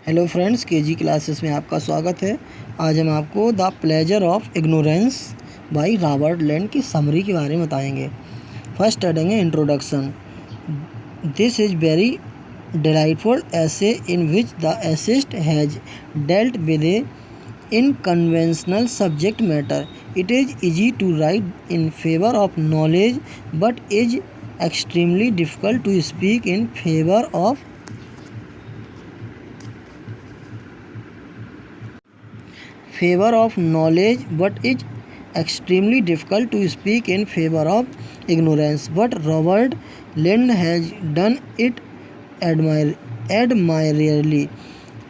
Hello friends, KG classes में आपका स्वागत है। आज हम आपको the pleasure of ignorance by Robert land की समरी के बारे में बताएंगे। फर्स्ट स्टार्टिंग है introduction. This is very delightful essay in which the essayist has dealt with a unconventional subject matter. It is easy to write in favor of knowledge, but is extremely difficult to speak in favor of knowledge, but it's extremely difficult to speak in favor of ignorance. But Robert Lind has done it admirably.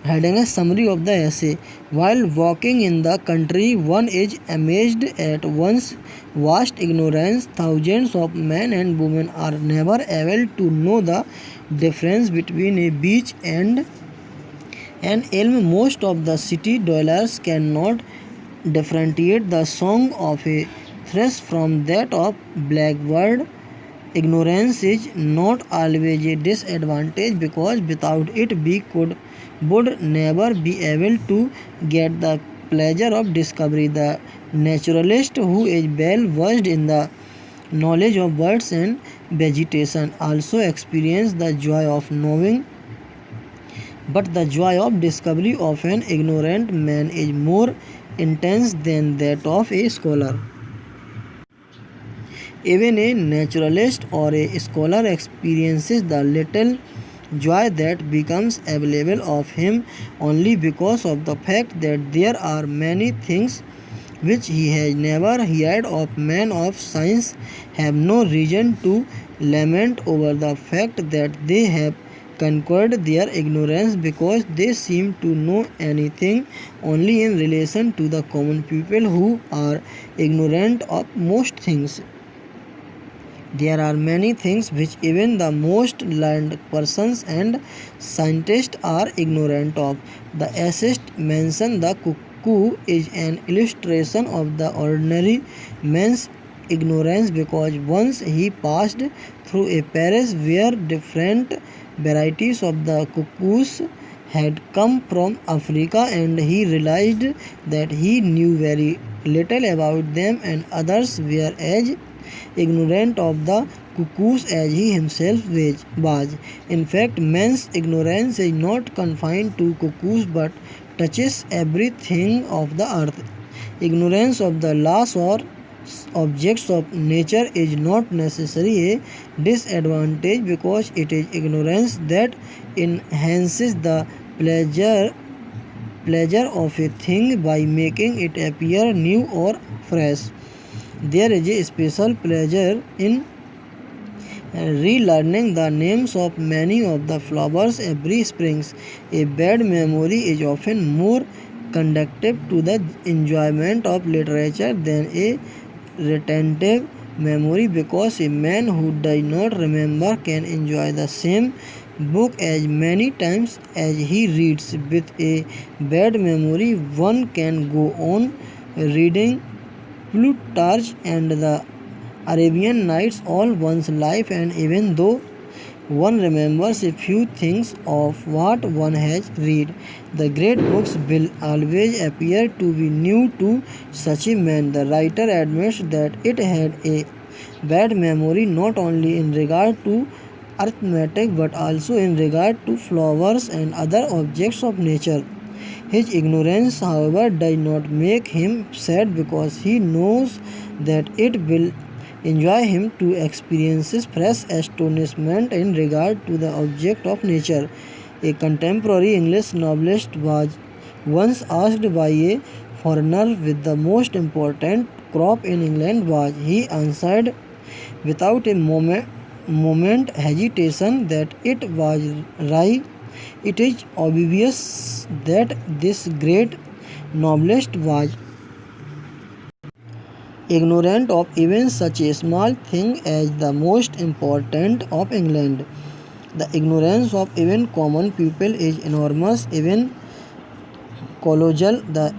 Heading a summary of the essay. While walking in the country, one is amazed at one's vast ignorance. Thousands of men and women are never able to know the difference between a beach and an elm. Most of the city dwellers cannot differentiate the song of a thrush from that of blackbird. Ignorance is not always a disadvantage, because without it we would never be able to get the pleasure of discovery. The naturalist, who is well versed in the knowledge of birds and vegetation, also experiences the joy of knowing, but the joy of discovery of an ignorant man is more intense than that of a scholar. Even a naturalist or a scholar experiences the little joy that becomes available of him only because of the fact that there are many things which he has never heard of. Men of science have no reason to lament over the fact that they have conquered their ignorance, because they seem to know anything only in relation to the common people who are ignorant of most things. There are many things which even the most learned persons and scientists are ignorant of. The essayist mentioned the cuckoo is an illustration of the ordinary man's ignorance, because once he passed through a parish where different varieties of the cuckoos had come from Africa, and he realized that he knew very little about them, and others were as ignorant of the cuckoos as he himself was. In fact, man's ignorance is not confined to cuckoos, but touches everything of the earth. Ignorance of the laws or objects of nature is not necessarily a disadvantage, because it is ignorance that enhances the pleasure of a thing by making it appear new or fresh. There is a special pleasure in relearning the names of many of the flowers every spring. A bad memory is often more conducive to the enjoyment of literature than a retentive memory, because a man who does not remember can enjoy the same book as many times as he reads. With a bad memory, one can go on reading Plutarch and the Arabian Nights all one's life, and even though one remembers a few things of what one has read, the great books will always appear to be new to such a man. The writer admits that it had a bad memory not only in regard to arithmetic, but also in regard to flowers and other objects of nature. His ignorance, however, does not make him sad, because he knows that it will enjoy him to experience fresh astonishment in regard to the object of nature. A contemporary English novelist was once asked by a foreigner with the most important crop in England was. He answered without a moment hesitation that it was rye. It is obvious that this great novelist was ignorant of even such a small thing as the most important of England. The ignorance of even common people is enormous, even colossal. The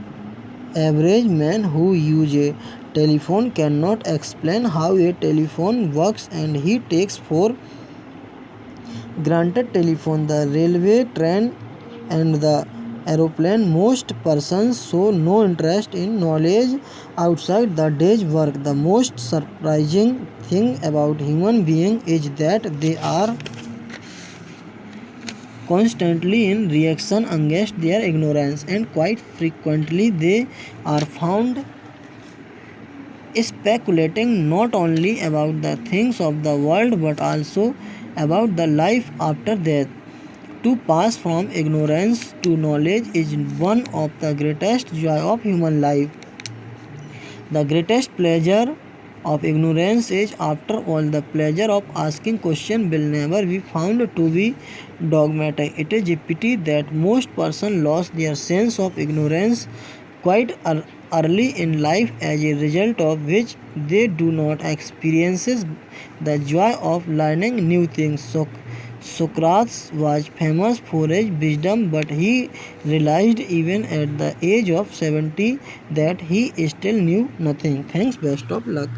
average man who uses a telephone cannot explain how a telephone works, and he takes for granted telephone, the railway, train, and the aeroplane. Most persons show no interest in knowledge outside the day's work. The most surprising thing about human beings is that they are constantly in reaction against their ignorance, and quite frequently they are found speculating not only about the things of the world but also about the life after death. To pass from ignorance to knowledge is one of the greatest joy of human life. The greatest pleasure of ignorance is, after all, the pleasure of asking questions will never be found to be dogmatic. It is a pity that most persons lost their sense of ignorance quite early in life, as a result of which they do not experience the joy of learning new things. So, Socrates was famous for his wisdom, but he realized even at the age of 70 that he still knew nothing. Thanks, best of luck.